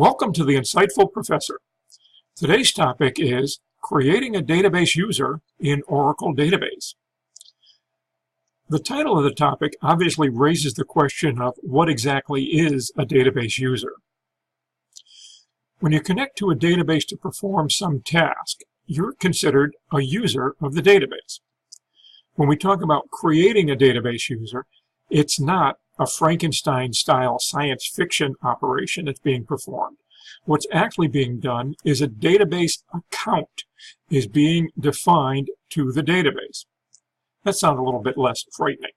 Welcome to the Insightful Professor. Today's topic is creating a database user in Oracle Database. The title of the topic obviously raises the question of what exactly is a database user. When you connect to a database to perform some task, you're considered a user of the database. When we talk about creating a database user, it's not a Frankenstein-style science fiction operation that's being performed. What's actually being done is a database account is being defined to the database. That sounds a little bit less frightening.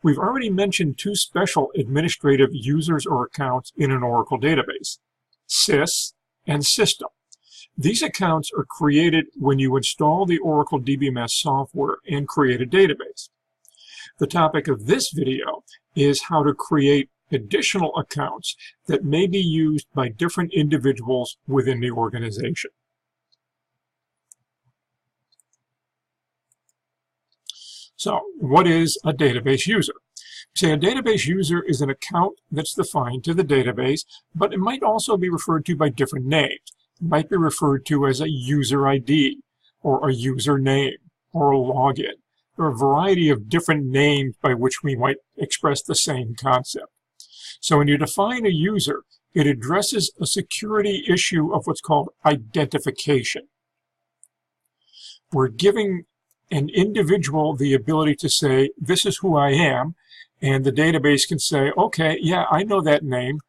We've already mentioned two special administrative users or accounts in an Oracle database, sys and system. These accounts are created when you install the Oracle DBMS software and create a database. The topic of this video is how to create additional accounts that may be used by different individuals within the organization. So, what is a database user? Say a database user is an account that's defined to the database, but it might also be referred to by different names. It might be referred to as a user ID, or a username, or a login. There are a variety of different names by which we might express the same concept. So when you define a user, it addresses a security issue of what's called identification. We're giving an individual the ability to say, this is who I am, and the database can say, okay, yeah, I know that name.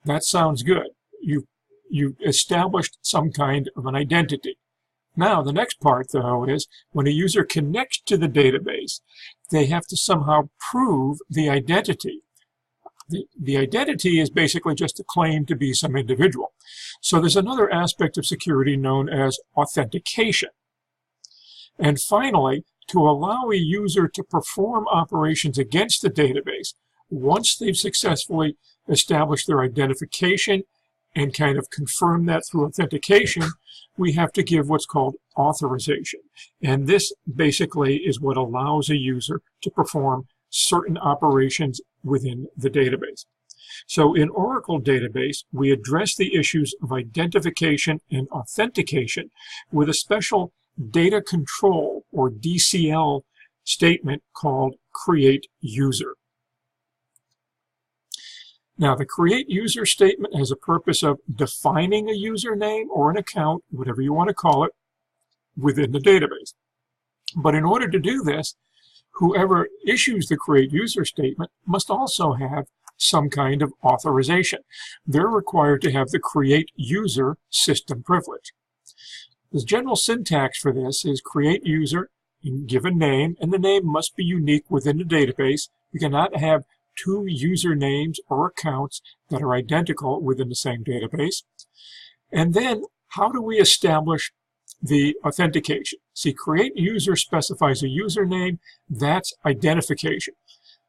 That sounds good. You've established some kind of an identity. Now, the next part, though, is when a user connects to the database, they have to somehow prove the identity. The identity is basically just a claim to be some individual. So there's another aspect of security known as authentication. And finally, to allow a user to perform operations against the database, once they've successfully established their identification and kind of confirm that through authentication, we have to give what's called authorization. And this basically is what allows a user to perform certain operations within the database. So in Oracle Database, we address the issues of identification and authentication with a special data control or DCL statement called create user. Now, the create user statement has a purpose of defining a username or an account, whatever you want to call it, within the database. But in order to do this, whoever issues the create user statement must also have some kind of authorization. They're required to have the create user system privilege. The general syntax for this is create user, give a name, and the name must be unique within the database. You cannot have two usernames or accounts that are identical within the same database. And then, how do we establish the authentication? See, create user specifies a username. That's identification.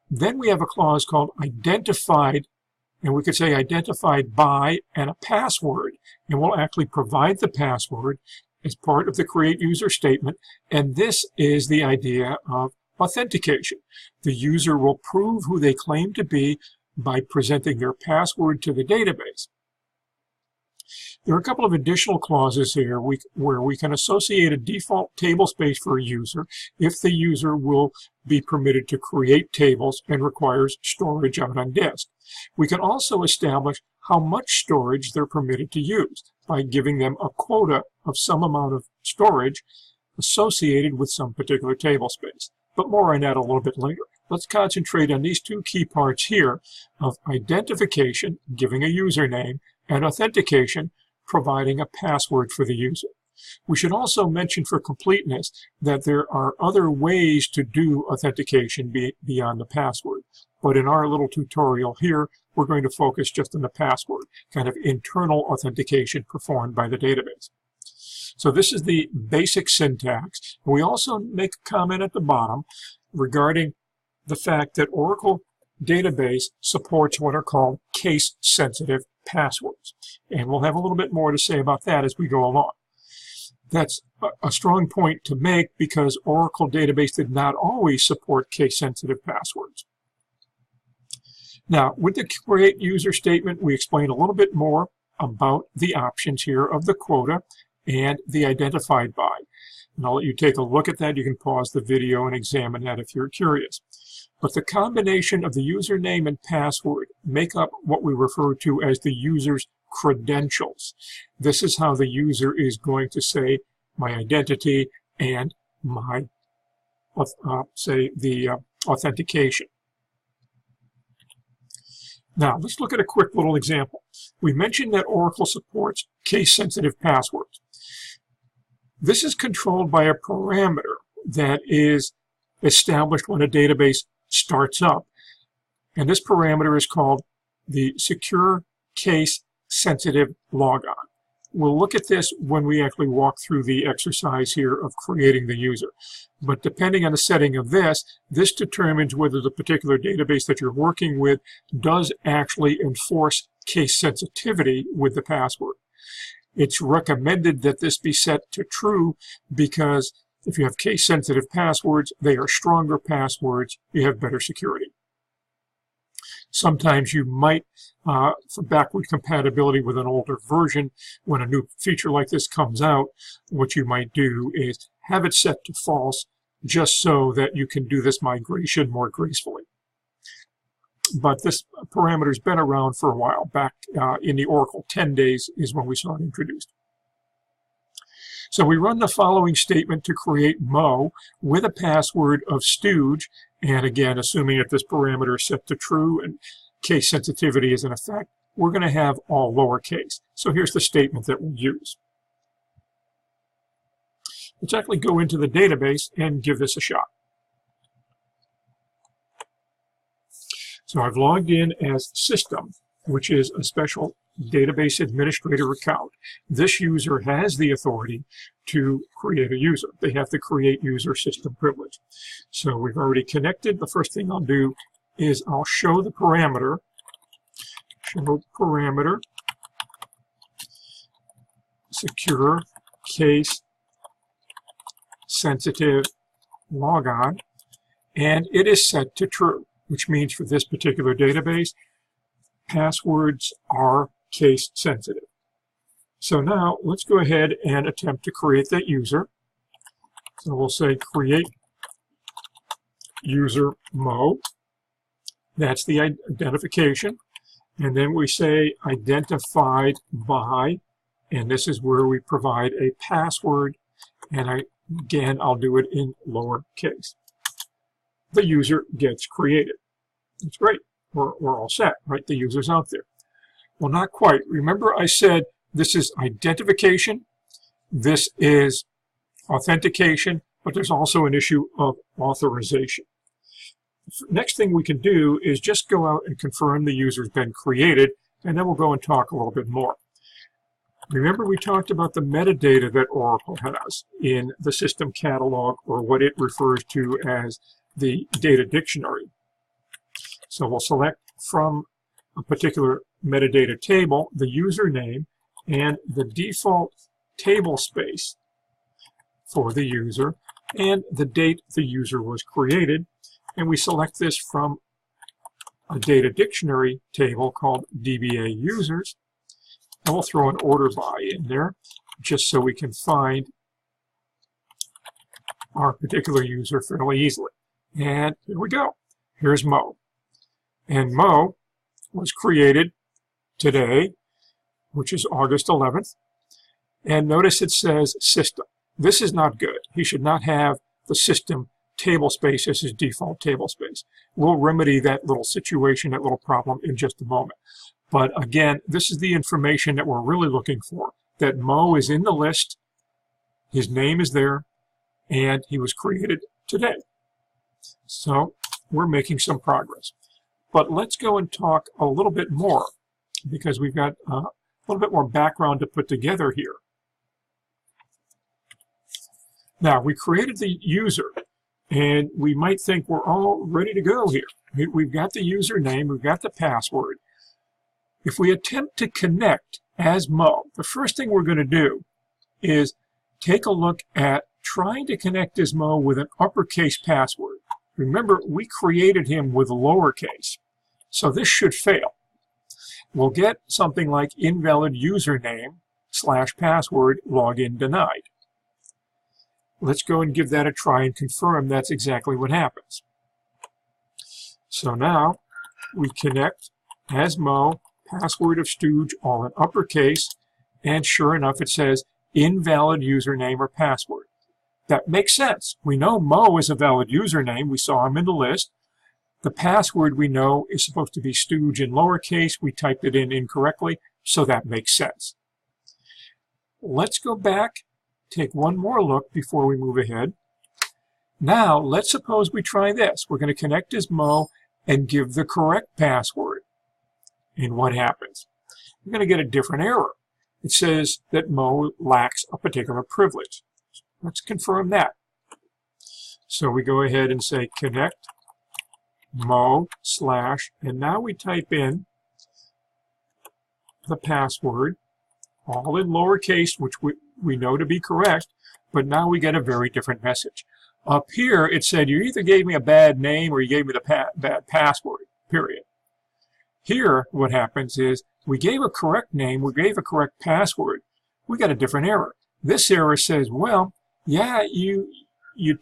Then we have a clause called identified, and we could say identified by and a password, and we'll actually provide the password as part of the create user statement, and this is the idea of authentication. The user will prove who they claim to be by presenting their password to the database. There are a couple of additional clauses here where we can associate a default table space for a user if the user will be permitted to create tables and requires storage out on disk. We can also establish how much storage they're permitted to use by giving them a quota of some amount of storage associated with some particular table space. But more on that a little bit later. Let's concentrate on these two key parts here of identification, giving a username, and authentication, providing a password for the user. We should also mention for completeness that there are other ways to do authentication beyond the password. But in our little tutorial here, we're going to focus just on the password, kind of internal authentication performed by the database. So this is the basic syntax. We also make a comment at the bottom regarding the fact that Oracle Database supports what are called case-sensitive passwords. And we'll have a little bit more to say about that as we go along. That's a strong point to make because Oracle Database did not always support case-sensitive passwords. Now, with the create user statement, we explain a little bit more about the options here of the quota and the identified by. And I'll let you take a look at that. You can pause the video and examine that if you're curious. But the combination of the username and password make up what we refer to as the user's credentials. This is how the user is going to say my identity and my, authentication. Now, let's look at a quick little example. We mentioned that Oracle supports case-sensitive passwords. This is controlled by a parameter that is established when a database starts up. And this parameter is called the secure case-sensitive logon. We'll look at this when we actually walk through the exercise here of creating the user. But depending on the setting of this determines whether the particular database that you're working with does actually enforce case sensitivity with the password. It's recommended that this be set to true because if you have case-sensitive passwords, they are stronger passwords, you have better security. Sometimes you might, for backward compatibility with an older version, when a new feature like this comes out, what you might do is have it set to false just so that you can do this migration more gracefully. But this parameter's been around for a while. Back in the Oracle 10 days is when we saw it introduced. So we run the following statement to create Mo with a password of stooge, and again, assuming that this parameter is set to true and case sensitivity is in effect, we're going to have all lowercase. So here's the statement that we'll use. Let's actually go into the database and give this a shot. So I've logged in as system, which is a special database administrator account. This user has the authority to create a user. They have the create user system privilege. So we've already connected. The first thing I'll do is I'll show the parameter. Show parameter secure case sensitive logon, and it is set to true, which means for this particular database, passwords are case sensitive. So now let's go ahead and attempt to create that user. So we'll say create user Mo. That's the identification. And then we say identified by, and this is where we provide a password. And again, I'll do it in lowercase. The user gets created. That's great. We're all set, right? The user's out there. Well, not quite. Remember I said this is identification, this is authentication, but there's also an issue of authorization. Next thing we can do is just go out and confirm the user's been created, and then we'll go and talk a little bit more. Remember we talked about the metadata that Oracle has in the system catalog, or what it refers to as the data dictionary. So we'll select from a particular metadata table the username and the default table space for the user and the date the user was created. And we select this from a data dictionary table called DBA users. And we'll throw an order by in there just so we can find our particular user fairly easily. And here we go. Here's Mo. And Mo was created today, which is August 11th. And notice it says system. This is not good. He should not have the system table space as his default table space. We'll remedy that little situation, that little problem in just a moment. But again, this is the information that we're really looking for, that Mo is in the list, his name is there, and he was created today. So we're making some progress. But let's go and talk a little bit more, because we've got a little bit more background to put together here. Now, we created the user, and we might think we're all ready to go here. We've got the username, we've got the password. If we attempt to connect as Mo, the first thing we're going to do is take a look at trying to connect as Mo with an uppercase password. Remember, we created him with lowercase. So this should fail. We'll get something like invalid username / password login denied. Let's go and give that a try and confirm that's exactly what happens. So now we connect as Mo, password of Stooge, all in uppercase, and sure enough it says invalid username or password. That makes sense. We know Mo is a valid username. We saw him in the list. The password we know is supposed to be Stooge in lowercase. We typed it in incorrectly, so that makes sense. Let's go back, take one more look before we move ahead. Now, let's suppose we try this. We're going to connect as Mo and give the correct password. And what happens? We're going to get a different error. It says that Mo lacks a particular privilege. Let's confirm that. So we go ahead and say connect Mo / and now we type in the password, all in lowercase, which we know to be correct, but now we get a very different message. Up here it said you either gave me a bad name or you gave me the bad password, period. Here what happens is we gave a correct name, we gave a correct password, we got a different error. This error says, well, yeah, you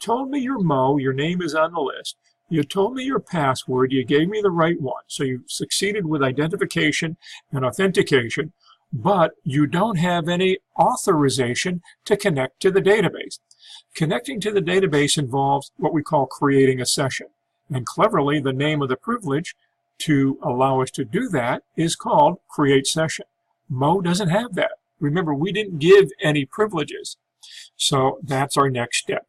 told me you're Mo, your name is on the list. You told me your password, you gave me the right one. So you succeeded with identification and authentication, but you don't have any authorization to connect to the database. Connecting to the database involves what we call creating a session. And cleverly, the name of the privilege to allow us to do that is called create session. Mo doesn't have that. Remember, we didn't give any privileges. So that's our next step.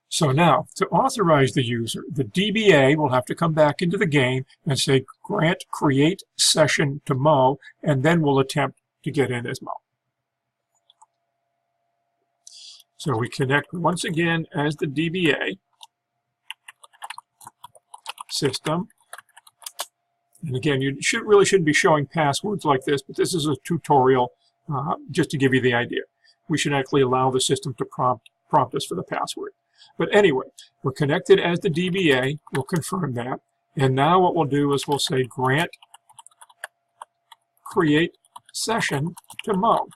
So now, to authorize the user, the DBA will have to come back into the game and say, grant create session to Mo, and then we'll attempt to get in as Mo. So we connect once again as the DBA system. And again, you really shouldn't be showing passwords like this, but this is a tutorial just to give you the idea. We should actually allow the system to prompt us for the password. But anyway, we're connected as the DBA. We'll confirm that. And now what we'll do is we'll say grant create session to Mo.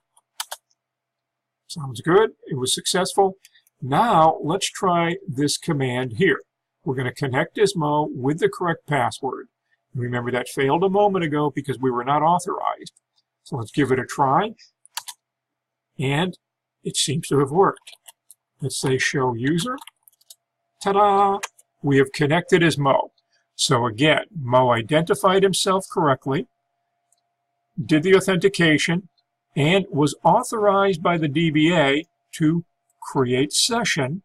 Sounds good. It was successful. Now let's try this command here. We're going to connect as Mo with the correct password. Remember that failed a moment ago because we were not authorized. So let's give it a try. And it seems to have worked. Let's say show user. Ta-da! We have connected as Mo. So again, Mo identified himself correctly, did the authentication, and was authorized by the DBA to create session,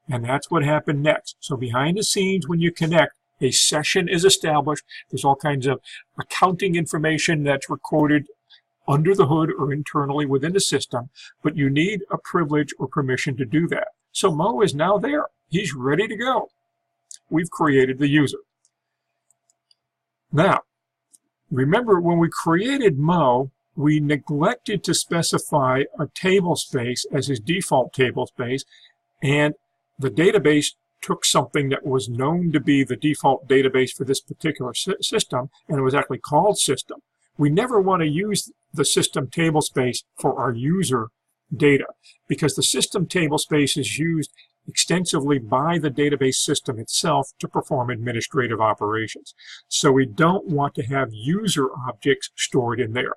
and that's what happened next. So behind the scenes, when you connect, a session is established. There's all kinds of accounting information that's recorded under the hood or internally within the system, but you need a privilege or permission to do that. So Mo is now there. He's ready to go. We've created the user. Now, remember when we created Mo, we neglected to specify a tablespace as his default tablespace, and the database took something that was known to be the default database for this particular system, and it was actually called system. We never want to use the system tablespace for our user data because the system tablespace is used extensively by the database system itself to perform administrative operations. So we don't want to have user objects stored in there.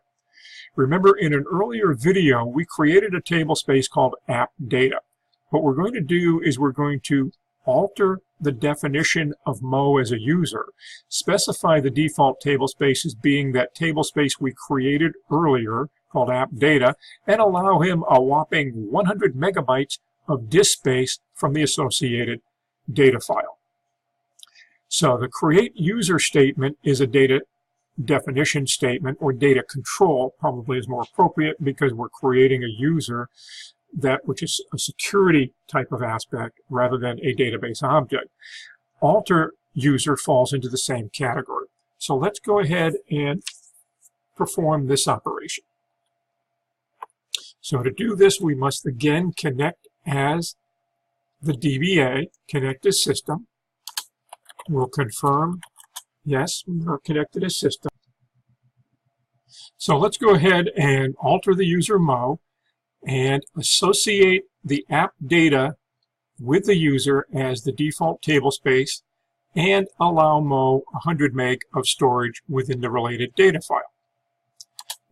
Remember, in an earlier video, we created a tablespace called app data. What we're going to do is we're going to alter the definition of Mo as a user, specify the default tablespace as being that tablespace we created earlier called app data, and allow him a whopping 100 megabytes of disk space from the associated data file. So the create user statement is a data definition statement, or data control probably is more appropriate because we're creating a user which is a security type of aspect rather than a database object. Alter user falls into the same category. So let's go ahead and perform this operation. So to do this, we must again connect as the DBA, connect as system. We'll confirm, yes, we are connected as system. So let's go ahead and alter the user Mo and associate the app data with the user as the default tablespace and allow Mo 100 meg of storage within the related data file.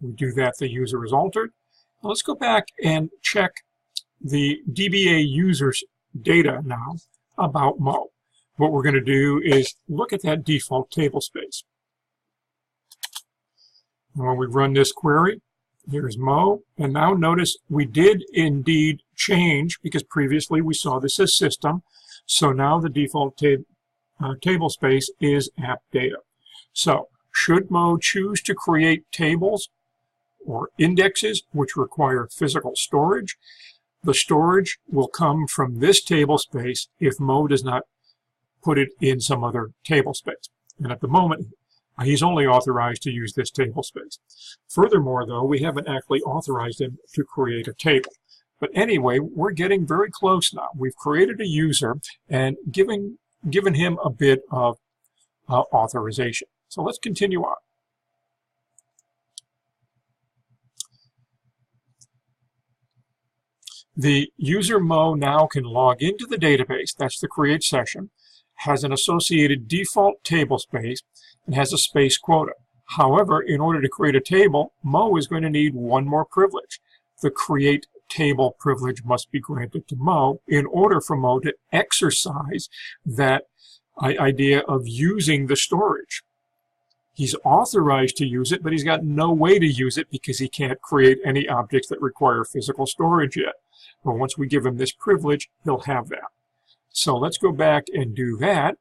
We do that, the user is altered. Now let's go back and check the DBA user's data now about Mo. What we're going to do is look at that default tablespace. When we run this query, here's Mo, and now notice we did indeed change, because previously we saw this as system, so now the default tablespace is app data. So should Mo choose to create tables or indexes which require physical storage, the storage will come from this tablespace if Mo does not put it in some other tablespace. And at the moment, he's only authorized to use this tablespace. Furthermore, though, we haven't actually authorized him to create a table. But anyway, we're getting very close now. We've created a user and given him a bit of authorization. So let's continue on. The user Mo now can log into the database, that's the create session, has an associated default tablespace, and has a space quota. However, in order to create a table, Mo is going to need one more privilege. The create table privilege must be granted to Mo in order for Mo to exercise that idea of using the storage. He's authorized to use it, but he's got no way to use it because he can't create any objects that require physical storage yet. But once we give him this privilege, he'll have that. So let's go back and do that.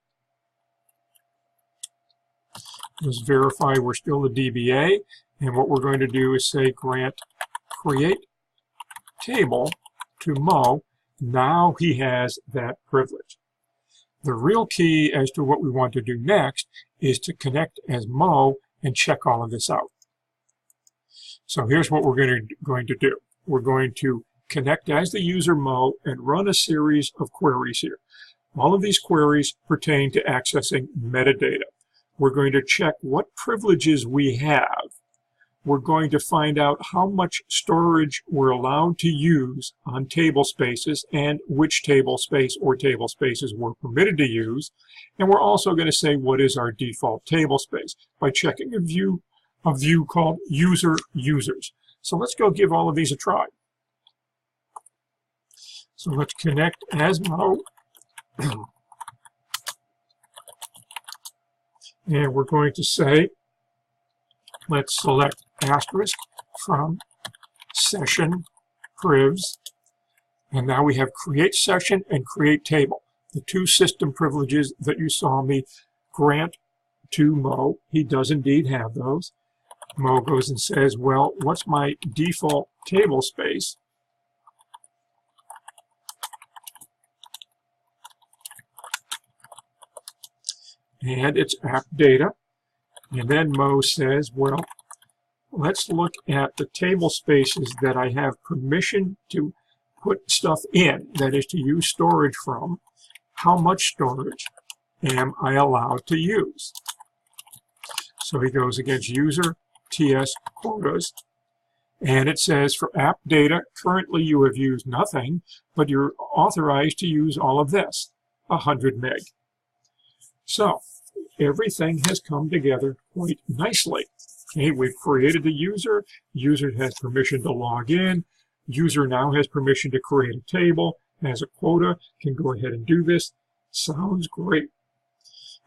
Let's verify we're still the DBA. And what we're going to do is say grant create table to Mo. Now he has that privilege. The real key as to what we want to do next is to connect as Mo and check all of this out. So here's what we're going to do. We're going to connect as the user Mo and run a series of queries here. All of these queries pertain to accessing metadata. We're going to check what privileges we have. We're going to find out how much storage we're allowed to use on table spaces and which table space or table spaces we're permitted to use. And we're also going to say what is our default table space by checking a view called user users. So let's go give all of these a try. So let's connect as Mo. And we're going to say, let's select asterisk from session privs. And now we have create session and create table, the two system privileges that you saw me grant to Mo. He does indeed have those. Mo goes and says, well, what's my default table space? And it's app data. And then Mo says, well, let's look at the table spaces that I have permission to put stuff in, that is to use storage from. How much storage am I allowed to use? So he goes against user TS quotas. And it says for app data, currently you have used nothing, but you're authorized to use all of this, 100 meg. So everything has come together quite nicely. Okay, we've created the user. User has permission to log in. User now has permission to create a table, has a quota, can go ahead and do this. Sounds great.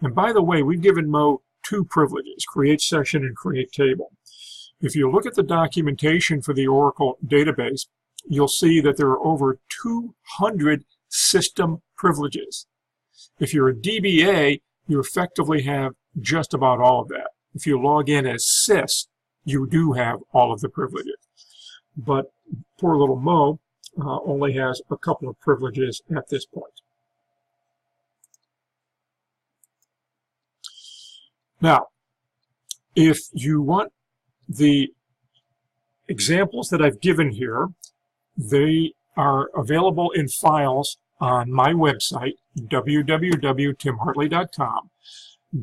And by the way, we've given Mo two privileges, create session and create table. If you look at the documentation for the Oracle database, you'll see that there are over 200 system privileges. If you're a DBA, you effectively have just about all of that. If you log in as sys, you do have all of the privileges. But poor little Mo only has a couple of privileges at this point. Now, if you want the examples that I've given here, they are available in files on my website, www.timhartley.com.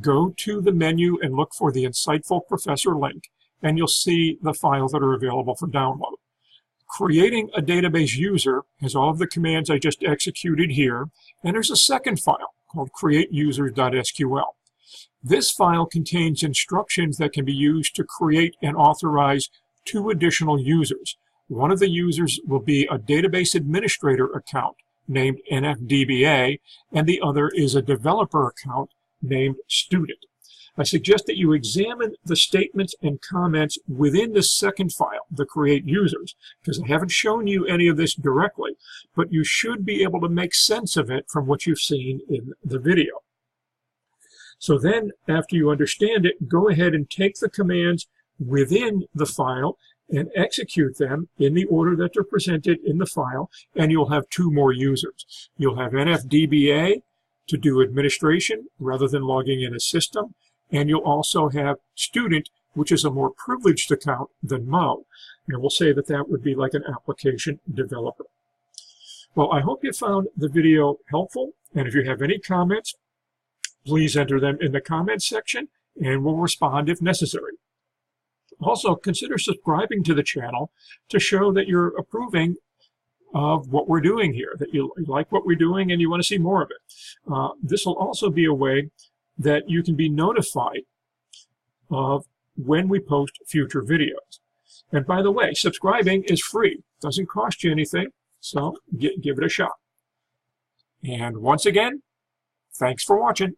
Go to the menu and look for the Insightful Professor link, and you'll see the files that are available for download. Creating a database user has all of the commands I just executed here, and there's a second file called createusers.sql. This file contains instructions that can be used to create and authorize 2 additional users. One of the users will be a database administrator account named NFDBA, and the other is a developer account named student. I suggest that you examine the statements and comments within the second file, the create users, because I haven't shown you any of this directly, but you should be able to make sense of it from what you've seen in the video. So then, after you understand it, go ahead and take the commands within the file and execute them in the order that they're presented in the file, and you'll have 2 more users. You'll have NFDBA to do administration rather than logging in a system, and you'll also have student, which is a more privileged account than Mo. And we'll say that that would be like an application developer. Well, I hope you found the video helpful, and if you have any comments, please enter them in the comments section, and we'll respond if necessary. Also, consider subscribing to the channel to show that you're approving of what we're doing here, that you like what we're doing and you want to see more of it. This will also be a way that you can be notified of when we post future videos. And by the way, subscribing is free. Doesn't cost you anything, so give it a shot. And once again, thanks for watching.